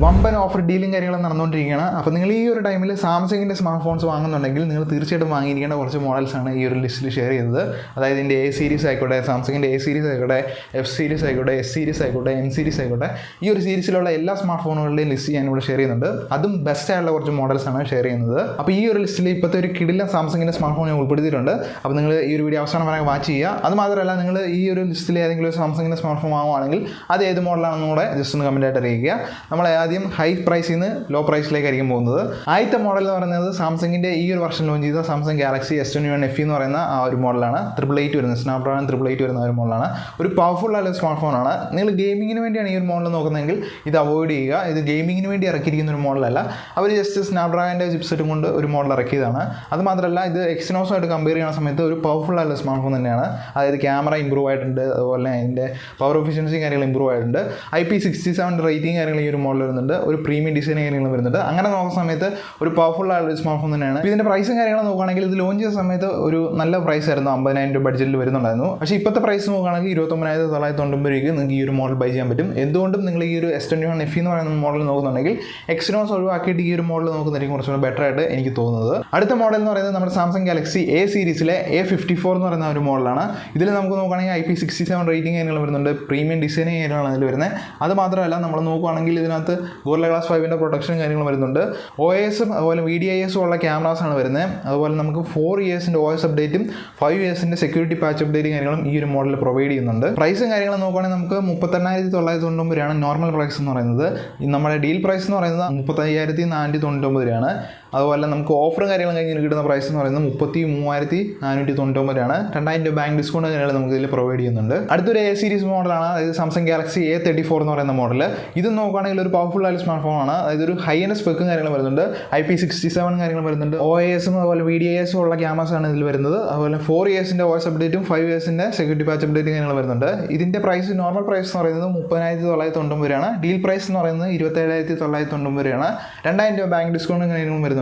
വമ്പൻ ഓഫർ ഡീലും കാര്യങ്ങളും നടന്നുകൊണ്ടിരിക്കുകയാണ്. അപ്പോൾ നിങ്ങൾ ഈ ഒരു ടൈമിൽ സാംസങ്ങിൻ്റെ സ്മാർട്ട് ഫോൺസ് വാങ്ങുന്നുണ്ടെങ്കിൽ നിങ്ങൾ തീർച്ചയായിട്ടും വാങ്ങിയിരിക്കേണ്ട കുറച്ച് മോഡൽസാണ് ഈ ഒരു ലിസ്റ്റിൽ ഷെയർ ചെയ്തത്. അതായത് ഇതിൻ്റെ എ സീരീസ് ആയിക്കോട്ടെ, സാംസങ്ങിൻ്റെ എ സീരീസ് ആയിക്കോട്ടെ, എഫ് സീരീസ് ആയിക്കോട്ടെ, എസ് സീരീസ് ആയിക്കോട്ടെ, എം സീരീസ് ആയിക്കോട്ടെ, ഈ ഒരു സീരീസിലുള്ള എല്ലാ സ്മാർട്ട് ഫോണുകളുടെയും ലിസ്റ്റ് ഞാനിവിടെ ഷെയർ ചെയ്യുന്നുണ്ട്. അതും ബെസ്റ്റ് ആയിട്ടുള്ള കുറച്ച് മോഡൽസാണ് ഷെയർ ചെയ്യുന്നത്. അപ്പോൾ ഈ ഒരു ലിസ്റ്റിൽ ഇപ്പോഴത്തെ ഒരു കിടിലൻ സാംസങ്ങിൻ്റെ സ്മാർട്ട് ഫോൺ ഞാൻ ഉൾപ്പെടുത്തിയിട്ടുണ്ട്. അപ്പോൾ നിങ്ങൾ ഈ ഒരു വീഡിയോ അവസാനം വരെ വാച്ച് ചെയ്യുക. അത് മാത്രമല്ല, നിങ്ങൾ ഈ ഒരു ലിസ്റ്റിൽ ഏതെങ്കിലും ഒരു സാംസങ്ങിൻ്റെ സ്മാർട്ട് ഫോൺ വാങ്ങുകയാണെങ്കിൽ അത് ഏത് മോഡലാണെന്നും കൂടെ ജസ്റ്റ് ഒന്ന് കമൻറ്റായിട്ട് അറിയിക്കുക. നമ്മൾ ആദ്യം ഹൈ പ്രൈസിൽ നിന്ന് ലോ പ്രൈസിലേക്കായിരിക്കും പോകുന്നത്. ആദ്യത്തെ മോഡൽ എന്ന് പറയുന്നത് സാംസങ്ങിൻ്റെ ഈ ഒരു വർഷം ലോഞ്ച് ചെയ്ത സാംസങ് ഗാലക്സി S21 FE എന്ന് പറയുന്ന ആ ഒരു മോഡലാണ്. 888 വരുന്നത്, സ്നാപ്ഡ്രാഗൺ 888 വരുന്ന ഒരു മോഡലാണ്. ഒരു പവർഫുൾ ആയ സ്മാർട്ട് ഫോണാണ്. നിങ്ങൾ ഗെയിമിങ്ങിന് വേണ്ടിയാണ് ഈ ഒരു മോഡൽ നോക്കുന്നതെങ്കിൽ ഇത് അവോയ്ഡ് ചെയ്യുക. ഇത് ഗെയിമിങ്ങിന് വേണ്ടി ഇറക്കിയിരിക്കുന്ന ഒരു മോഡലല്ല. അവർ ജസ്റ്റ് സ്നാപ്ഡ്രാഗൻ്റെ ചിപ്സെറ്റും കൊണ്ട് ഒരു മോഡൽ ഇറക്കിയതാണ്. അത് മാത്രമല്ല, ഇത് എക്സിനോസുമായിട്ട് കമ്പയർ ചെയ്യുന്ന സമയത്ത് ഒരു പവർഫുൾ ആയ സ്മാർട്ട് ഫോൺ തന്നെയാണ്. അതായത് ക്യാമറ ഇമ്പ്രൂവ് ആയിട്ടുണ്ട്, അതുപോലെ അതിൻ്റെ പവർ എഫിഷ്യൻസി കാര്യങ്ങൾ ഇമ്പ്രൂവ് ആയിട്ടുണ്ട്. IP67 റേറ്റിംഗ് കാര്യങ്ങൾ ഈ ഒരു മോഡൽ വരുന്നുണ്ട്. ഒരു പ്രീമിയം ഡിസൈൻ കാര്യങ്ങൾ വരുന്നുണ്ട്. അങ്ങനെ നോക്കുന്ന സമയത്ത് ഒരു പവർഫുൾ ആയ സ്മാർട്ട് ഫോൺ തന്നെയാണ്. ഇതിൻ്റെ പ്രൈസും കാര്യങ്ങൾ നോക്കുകയാണെങ്കിൽ ഇത് ലോഞ്ച് ചെയ്ത സമയത്ത് ഒരു നല്ല പ്രൈസ് ആയിരുന്നു, 50,000 രൂപ ബഡ്ജറ്റിൽ വരുന്നുണ്ടായിരുന്നു. പക്ഷേ ഇപ്പോഴത്തെ പ്രൈസ് നോക്കുകയാണെങ്കിൽ 29,990 രൂപയ്ക്ക് നിങ്ങൾക്ക് ഈ ഒരു മോഡൽ ബൈ ചെയ്യാൻ പറ്റും. എന്തുകൊണ്ടും നിങ്ങൾ ഈ ഒരു S21 FE എന്ന് പറയുന്ന മോഡൽ നോക്കുന്നുണ്ടെങ്കിൽ എക്സിനോസ് ഒഴിവാക്കിയിട്ട് ഈ ഒരു മോഡൽ നോക്കുന്നതായിരിക്കും കുറച്ചുകൂടി ബെറ്റർ ആയിട്ട് എനിക്ക് തോന്നുന്നത്. അടുത്ത മോഡൽ എന്ന് പറയുന്നത് നമ്മുടെ സാംസങ് ഗാലക്സി എ സീരീസിലെ A54 എന്ന് പറയുന്ന ഒരു മോഡലാണ്. ഇതിൽ നമുക്ക് നോക്കുകയാണെങ്കിൽ IP67 റേറ്റിംഗ് കാര്യങ്ങൾ വരുന്നുണ്ട്, പ്രീമിയം ഡിസൈനിങ് കാര്യങ്ങളാണ് ഇതിൽ വരുന്നത്. അത് മാത്രമല്ല, നമ്മൾ നോക്കുകയാണെങ്കിൽ ഇതിനകത്ത് ഗോറില്ല ഗ്ലാസ് 5ൻ്റെ പ്രൊട്ടക്ഷൻ കാര്യങ്ങൾ വരുന്നുണ്ട്. OIS-ഉം അതുപോലെ VDIS ഉള്ള ക്യാമറാസാണ് വരുന്നത്. അതുപോലെ നമുക്ക് 4 ഇയേഴ്സിൻ്റെ OS അപ്ഡേറ്റും 5 ഇയേഴ്സിൻ്റെ സെക്യൂരിറ്റി പാച്ച് അപ്ഡേറ്റും കാര്യങ്ങളും ഈ ഒരു മോഡൽ പ്രൊവൈഡ് ചെയ്യുന്നുണ്ട്. പ്രൈസും കാര്യങ്ങളും നോക്കുകയാണെങ്കിൽ നമുക്ക് 38,990 രൂപയാണ് നോർമൽ പ്രൈസ് എന്ന് പറയുന്നത്. നമ്മുടെ ഡീൽ പ്രൈസ് എന്ന് പറയുന്നത് 35,499 രൂപയാണ്. അതുപോലെ നമുക്ക് ഓഫറും കാര്യങ്ങളും കഴിഞ്ഞ് കിട്ടുന്ന പ്രൈസ് എന്ന് പറയുന്നത് 33,499 രൂപയാണ്. 2,000 രൂപ ബാങ്ക് ഡിസ്കൗണ്ട് കാര്യങ്ങൾ നമുക്ക് ഇതിൽ പ്രൊവൈഡ് ചെയ്യുന്നുണ്ട്. അടുത്തൊരു എ സീരീസ് മോഡലാണ്, അതായത് സാംസങ് ഗാലക്സി A34 എന്ന് പറയുന്ന മോഡൽ. ഇത് നോക്കുകയാണെങ്കിൽ ഒരു പവർഫുൾ ആയ സ്മാർട്ട് ഫോണാണ്. അതായത് ഒരു ഹൈ എൻഡ് സ്പെക്കും കാര്യങ്ങൾ വരുന്നുണ്ട്, IP67 കാര്യങ്ങൾ വരുന്നുണ്ട്, OIS-ഉം അതുപോലെ VDIS ഉള്ള ക്യാമറാസാണ് ഇതിൽ വരുന്നത്. അതുപോലെ 4 ഇയേഴ്സിൻ്റെ OS അപ്ഡേറ്റും 5 ഇയേഴ്സിൻ്റെ സെക്യൂരിറ്റി പാച്ച് അപ്ഡേറ്റും കാര്യങ്ങൾ വരുന്നുണ്ട്. ഇതിൻ്റെ പ്രൈസ് നോർമൽ പ്രൈസ് എന്ന് പറയുന്നത് 30,990 രൂപയാണ്. ഡീൽ പ്രൈസ് എന്ന് പറയുന്നത് 27,990 രൂപയാണ്. 2,000 രൂപ ബാങ്ക് ഡിസ്കൗണ്ടും കാര്യങ്ങളും വരുന്നുണ്ട്.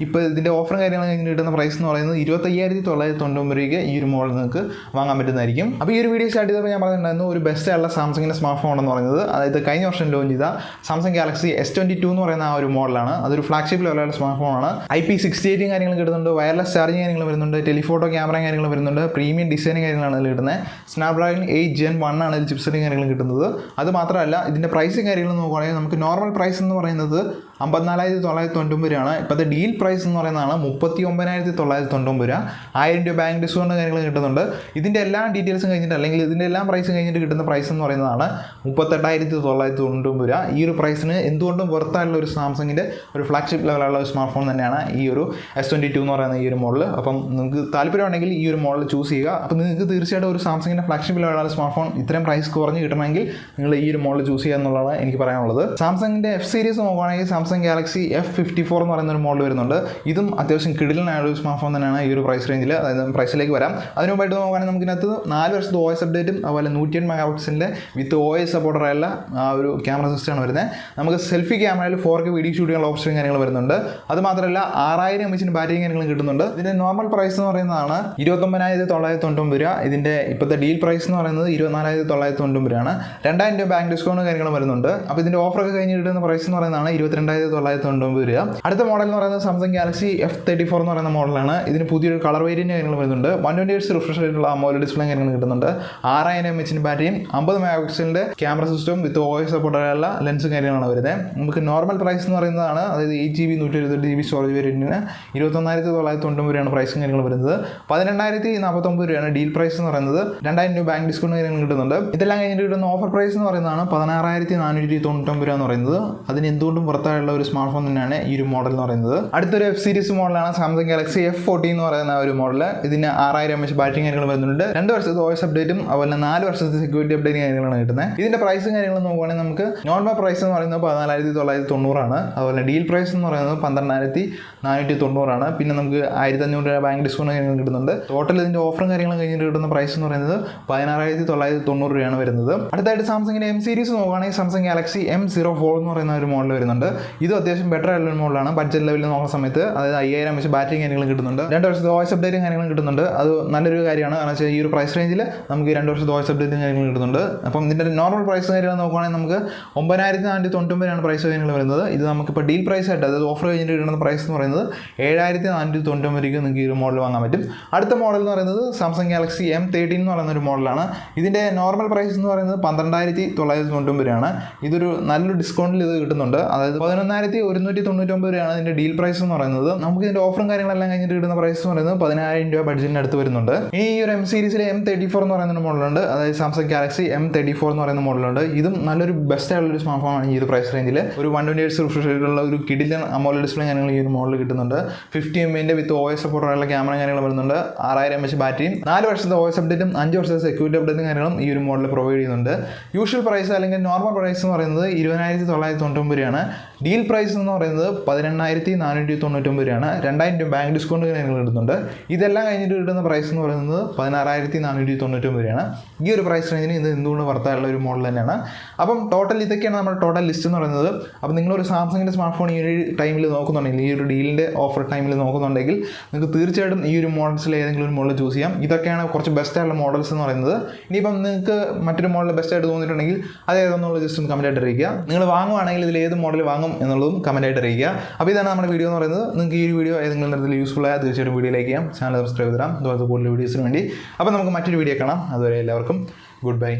ഇപ്പോൾ ഇതിൻ്റെ ഓഫറും കാര്യങ്ങളും കഴിഞ്ഞ് കിട്ടുന്ന പ്രൈസ് എന്ന് പറയുന്നത് 25,990 രൂപയ്ക്ക് ഈ ഒരു മോഡൽ നിങ്ങൾക്ക് വാങ്ങാൻ പറ്റുന്നതായിരിക്കും. അപ്പോൾ ഈ ഒരു വീഡിയോ സ്റ്റാർട്ട് ചെയ്തപ്പോൾ ഞാൻ പറഞ്ഞിട്ടുണ്ടായിരുന്നു ഒരു ബെസ്റ്റ് ആയുള്ള സാംസങ്ങിൻ്റെ സ്മാർട്ട് ഫോൺ എന്ന് പറയുന്നത്, അതായത് കഴിഞ്ഞ വർഷം ലോഞ്ച് ചെയ്ത സാംസങ് ഗാലക്സി S22 എന്ന് പറയുന്ന ആ ഒരു മോഡലാണ്. അതൊരു ഫ്ലാഗ്ഷിപ്പ് ലെവലുള്ള സ്മാർട്ട് ഫോണാണ്. IP68 കാര്യങ്ങൾ കിട്ടുന്നുണ്ട്, വയർലെസ് ചാർജിങ് കാര്യങ്ങൾ വരുന്നുണ്ട്, ടെലിഫോട്ടോ ക്യാമറ കാര്യങ്ങൾ വരുന്നുണ്ട്, പ്രീമിയം ഡിസൈനിങ് കാര്യങ്ങളാണ് ഇതിൽ കിട്ടുന്നത്. സ്നാപ്ഡ്രാഗൺ 8 Gen 1 ആണ് ഇതിൽ ചിപ്സെറ്റും കാര്യങ്ങളും കിട്ടുന്നത്. അത് മാത്രമല്ല, ഇതിൻ്റെ പ്രൈസും കാര്യങ്ങളും നോക്കുകയാണെങ്കിൽ നമുക്ക് നോർമൽ പ്രൈസ് എന്ന് പറയുന്നത് 54,990 രൂപയാണ്. ഇപ്പോഴത്തെ ഡീൽ പ്രൈസ് എന്ന് പറയുന്നതാണ് 39,990 രൂപ. 1,000 രൂപ ബാങ്ക് ഡിസ്കൗണ്ട് കാര്യങ്ങൾ കിട്ടുന്നുണ്ട്. ഇതിൻ്റെ എല്ലാ ഡീറ്റെയിൽസും കഴിഞ്ഞിട്ട്, അല്ലെങ്കിൽ ഇതിൻ്റെ എല്ലാം പ്രൈസും കഴിഞ്ഞിട്ട് കിട്ടുന്ന പ്രൈസ് എന്ന് പറയുന്നതാണ് 38,990 രൂപ. ഈ ഒരു പ്രൈസിന് എന്തുകൊണ്ടും വെർത്തായിട്ടുള്ള ഒരു സാംസങ്ങിൻ്റെ ഒരു ഫ്ലാഗ്ഷിപ്പ് ലെവലുള്ള ഒരു സ്മാർട്ട് ഫോൺ തന്നെയാണ് ഈ ഒരു S22 എന്ന് പറയുന്ന ഈ ഒരു മോഡൽ. അപ്പം നിങ്ങൾക്ക് താല്പര്യമുണ്ടെങ്കിൽ ഈ ഒരു മോഡൽ ചൂസ് ചെയ്യുക. അപ്പോൾ നിങ്ങൾക്ക് തീർച്ചയായിട്ടും ഒരു സാംസങ്ങിൻ്റെ ഫ്ലാഗ്ഷിപ്പ് ലെവലുള്ള സ്മാർട്ട് ഫോൺ ഇത്രയും പ്രൈസ് കുറഞ്ഞ് കിട്ടണമെങ്കിൽ നിങ്ങൾ ഈ ഒരു മോഡൽ ചൂസ് ചെയ്യുക എന്നുള്ളതാണ് എനിക്ക് പറയാനുള്ളത്. സാംസങ്ങിൻ്റെ F സീരീസ് നോക്കുകയാണെങ്കിൽ സാംസങ് ഗാലക്സി F54 എന്ന് പറയുന്ന ഒരു മോഡൽ വരുന്നുണ്ട്. ഇതും അത്യാവശ്യം കിടിലനായ ഒരു സ്മാർട്ട് ഫോൺ തന്നെയാണ് ഈ ഒരു പ്രൈസ് റേഞ്ചിൽ. അതായത് പ്രൈസിലേക്ക് വരാം. അതിന് മുമ്പായിട്ട് നോക്കുകയാണെങ്കിൽ നമുക്ക് ഇതിനകത്ത് 4 വർഷത്തെ OS അപ്ഡേറ്റും അതുപോലെ 108 മെഗാപിക്സലിൻ്റെ വിത്ത് OIS സപ്പോർട്ടറായുള്ള ആ ഒരു ക്യാമറ സിസ്റ്റമാണ് വരുന്നത്. നമുക്ക് സെൽഫി ക്യാമറയിൽ 4K വീഡിയോ ഷൂട്ട് ചെയ്യാനുള്ള ഓപ്ഷൻ കാര്യങ്ങൾ വരുന്നുണ്ട്. അത് മാത്രമല്ല 6,000 mAh ബാറ്ററി കാര്യങ്ങളും കിട്ടുന്നുണ്ട്. ഇതിൻ്റെ നോർമൽ പ്രൈസ് എന്ന് പറയുന്നതാണ് 29,990 രൂപ. ഇതിൻ്റെ ഇപ്പോഴത്തെ ഡീൽ പ്രൈസ് എന്ന് പറയുന്നത് 24,990 രൂപയാണ്. 2,000 രൂപ ബാങ്ക് ഡിസ്കൗണ്ട് കാര്യങ്ങളും വരുന്നുണ്ട്. അപ്പോൾ ഇതിൻ്റെ ഓഫറൊക്കെ കഴിഞ്ഞ് കിട്ടുന്ന പ്രൈസ് എന്ന് പറയുന്നതാണ് 22,990 രൂപ. അടുത്ത മോഡൽ എന്ന് പറയുന്നത് സാംസങ് ഗാലക്സി F34 എന്ന് പറയുന്ന മോഡലാണ്. ഇതിന് പുതിയൊരു കളർ വേരിയൻ്റ് കാര്യങ്ങൾ വരുന്നുണ്ട്. 120 Hz റിഫ്രഷ് ആയിട്ടുള്ള AMOLED ഡിസ്പ്ലേ കാര്യങ്ങൾ കിട്ടുന്നുണ്ട്. 6,000 mAh ബാറ്ററിയും 50 മെഗാപിക്സലിൻ്റെ ക്യാമറ സിസ്റ്റവും വിത്ത് OIS സപ്പോർട്ടുള്ള ലെൻസും കാര്യങ്ങളാണ് വരുന്നത്. നമുക്ക് നോർമൽ പ്രൈസ് എന്ന് പറയുന്നതാണ്, അതായത് 8GB 128GB സ്റ്റോറേജ് വേരിയൻറ്റിന് 21,990 രൂപയാണ് പ്രൈസും കാര്യങ്ങൾ വരുന്നത്. 12,049 രൂപയാണ് ഡീൽ പ്രൈസ് എന്ന് പറയുന്നത്. 2,000 രൂപ ബാങ്ക് ഡിസ്കൗണ്ട് കാര്യങ്ങൾ കിട്ടുന്നുണ്ട്. ഇതെല്ലാം കഴിഞ്ഞിട്ട് കിട്ടുന്ന ഓഫർ പ്രൈസ് എന്ന് പറയുന്നതാണ് 16,499 രൂപ എന്ന് പറയുന്നത്. അതിന് എന്തുകൊണ്ടും പുറത്തായുള്ള ഒരു സ്മാർട്ട് ഫോൺ തന്നെയാണ് ഈ ഒരു മോഡൽ എന്ന് പറയുന്നത്. അടുത്തൊരു F സീരീസ് മോഡലാണ് സാംസങ് ഗാലക്സി F40 എന്ന് പറയുന്ന ഒരു മോഡൽ. ഇതിന് 6,000 mAh ബാറ്ററി കാര്യങ്ങൾ വരുന്നുണ്ട്. 2 വർഷത്തെ OS അപ്ഡേറ്റും അതുപോലെ 4 വർഷത്തെ സെക്യൂരിറ്റി അപ്ഡേറ്റ് കാര്യങ്ങളാണ് കിട്ടുന്നത്. ഇതിൻ്റെ പ്രൈസും കാര്യങ്ങളും നോക്കുകയാണെങ്കിൽ നമുക്ക് നോർമൽ പ്രൈസ് എന്ന് പറയുന്നത് 14,990 ആണ്. അതുപോലെ ഡീൽ പ്രൈസ് എന്ന് പറയുന്നത് 12,490 ആണ്. പിന്നെ നമുക്ക് 1,500 രൂപ ബാങ്ക് ഡിസ്കൗണ്ട് കാര്യങ്ങൾ കിട്ടുന്നുണ്ട്. ടോട്ടൽ ഇതിൻ്റെ ഓഫറും കാര്യങ്ങളും കഴിഞ്ഞിട്ട് കിട്ടുന്ന പ്രൈസ് എന്ന് പറയുന്നത് 16,990 രൂപയാണ് വരുന്നത്. അടുത്തായിട്ട് സാംസങ്ങിൻ്റെ M സീരീസ് നോക്കുകയാണെങ്കിൽ സാംസങ് ഗാലക്സി M04 എന്ന് പറയുന്ന ഒരു മോഡൽ വരുന്നുണ്ട്. ഇത് അത്യാവശ്യം ബെറ്റർ ആയിട്ടുള്ള ഒരു മോഡലാണ്. ബഡ്ജറ്റ് ലെവലിൽ നോക്കുന്ന സമയത്ത് അതായത് 5000 mAh ബാറ്ററിയും കാര്യങ്ങളും കിട്ടുന്നുണ്ട്. 2 വർഷത്തെ OS അപ്ഡേറ്റും കാര്യങ്ങളും കിട്ടുന്നുണ്ട്. അത് നല്ലൊരു കാര്യമാണ്. കാരണം വെച്ചാൽ ഈ ഒരു പ്രൈസ് റേഞ്ചിൽ നമുക്ക് 2 വർഷത്തെ OS അപ്ഡേറ്റും കാര്യങ്ങളും കിട്ടുന്നുണ്ട്. അപ്പം ഇതിൻ്റെ നോർമൽ പ്രൈസ് കാര്യങ്ങൾ നോക്കുകയാണെങ്കിൽ നമുക്ക് 9499 പ്രൈസ് കാര്യങ്ങൾ വരുന്നത്. ഇത് നമുക്കിപ്പോൾ ഡീൽ പ്രൈസ് ആയിട്ട് അതായത് ഓഫർ കഴിഞ്ഞിട്ട് കിട്ടുന്ന പ്രൈസ് എന്ന് പറയുന്നത് 7499 നിങ്ങൾക്ക് ഈ ഒരു മോഡൽ വാങ്ങാൻ പറ്റും. അടുത്ത മോഡൽ എന്ന് പറയുന്നത് സാംസങ് ഗാലക്സി M13 എന്ന് പറയുന്ന ഒരു മോഡലാണ്. ഇതിൻ്റെ നോർമൽ പ്രൈസ് എന്ന് പറയുന്നത് 12999 രൂപയാണ്. ഇതൊരു നല്ലൊരു ഡിസ്കൗണ്ടിൽ ഇത് കിട്ടുന്നുണ്ട്. അതായത് 11199 രൂപയാണ് ഇതിൻ്റെ ഡീൽ പ്രൈസ് എന്ന് പറയുന്നത്. നമുക്ക് ഇതിൻ്റെ ഓഫറും കാര്യങ്ങളെല്ലാം കഴിഞ്ഞിട്ട് കിട്ടുന്ന പ്രൈസ് എന്ന് പറയുന്നത് 10000 രൂപ ബഡ്ജറ്റിന് അടുത്ത് വരുന്നുണ്ട്. ഈ ഒരു M സീരീസിലെ M34 എന്ന് പറയുന്ന മോഡലുണ്ട്. അതായത് സാംസങ് ഗാലക്സി M34 എന്ന് പറയുന്ന മോഡലുണ്ട്. ഇതും നല്ലൊരു ബെസ്റ്റ് ആയിട്ടുള്ളൊരു സ്മാർട്ട് ഫോണാണ് ഈ ഒരു പ്രൈസ് റേഞ്ചിൽ. ഒരു 120 Hz റിഫ്രഷ് റേറ്റുള്ള ഒരു കിഡിലൻ അമോലെഡ് ഡിസ്പ്ലേ കാര്യങ്ങൾ ഈ ഒരു മോഡൽ കിട്ടുന്നുണ്ട്. 50 mAh വിത്ത് OS സപ്പോർട്ടുള്ള ക്യാമറ കാര്യങ്ങൾ വരുന്നുണ്ട്. 6000 mAh ബാറ്ററിയും 4 വർഷത്തെ OS അപ്ഡേറ്റും 5 വർഷത്തെ സെക്യൂരിറ്റി അപ്ഡേറ്റും കാര്യങ്ങളും ഈ ഒരു മോഡൽ പ്രൊവൈഡ് ചെയ്യുന്നുണ്ട്. യൂഷ്വൽ പ്രൈസ് അല്ലെങ്കിൽ നോർമൽ പ്രൈസ് എന്ന് പറയുന്നത് 20999 രൂപയാണ്. ഡീൽ പ്രൈസ് എന്ന് പറയുന്നത് 18499 രൂപയാണ്. 2000 രൂപ ബാങ്ക് ഡിസ്കൗണ്ട് കാര്യങ്ങൾ കിട്ടുന്നുണ്ട്. ഇതെല്ലാം കഴിഞ്ഞിട്ട് കിട്ടുന്ന പ്രൈസ് എന്ന് പറയുന്നത് 16499 രൂപയാണ്. ഈ ഒരു പ്രൈസ് റേഞ്ചിന് ഇത് എന്തുകൊണ്ട് വർത്തായുള്ള ഒരു മോഡൽ തന്നെയാണ്. അപ്പം ഇതൊക്കെയാണ് നമ്മുടെ ടോട്ടൽ ലിസ്റ്റ് എന്ന് പറയുന്നത്. അപ്പം നിങ്ങളൊരു സാംസങ്ങിൻ്റെ സ്മാർട്ട് ഫോൺ ഈ ഒരു ടൈമിൽ നോക്കുന്നുണ്ടെങ്കിൽ ഈ ഒരു ഡീലിൻ്റെ ഓഫർ ടൈമിൽ നോക്കുന്നുണ്ടെങ്കിൽ നിങ്ങൾക്ക് തീർച്ചയായിട്ടും ഈ ഒരു മോഡൽസിൽ ഏതെങ്കിലും ഒരു മോഡൽ ചൂസ് ചെയ്യാം. ഇതൊക്കെയാണ് കുറച്ച് ബെസ്റ്റ് ആയിട്ടുള്ള മോഡൽസ് എന്ന് പറയുന്നത്. ഇനിയിപ്പം നിങ്ങൾക്ക് മറ്റൊരു മോഡൽ ബെസ്റ്റ് ആയിട്ട് തോന്നിയിട്ടുണ്ടെങ്കിൽ അതേതെന്നുള്ളത് ജസ്റ്റ് ഒന്ന് കമൻറ്റായിട്ട് അറിയിക്കുക. നിങ്ങൾ വാങ്ങുവാണെങ്കിൽ ഇതിൽ ഏത് മോഡൽ വാങ്ങും എന്നുള്ളതും കമൻറ്റായിട്ട് അറിയിക്കുക. അപ്പോൾ ഇതാണ് നമ്മുടെ വീഡിയോ എന്ന് പറയുന്നത്. നിങ്ങൾക്ക് ഈ വീഡിയോ ഏതെങ്കിലും തരത്തിൽ യൂസ്ഫുൾ ആയാൽ തീർച്ചയായിട്ടും വീഡിയോ ലൈക്ക് ചെയ്യാം, ചാനൽ സബ്സ്ക്രൈബ് ചെയ്യാം. അതുപോലെ കൂടുതൽ വീഡിയോസിന് വേണ്ടി. അപ്പോൾ നമുക്ക് മറ്റൊരു വീഡിയോ കാണാം. അതുവരെ എല്ലാവർക്കും ഗുഡ് ബൈ.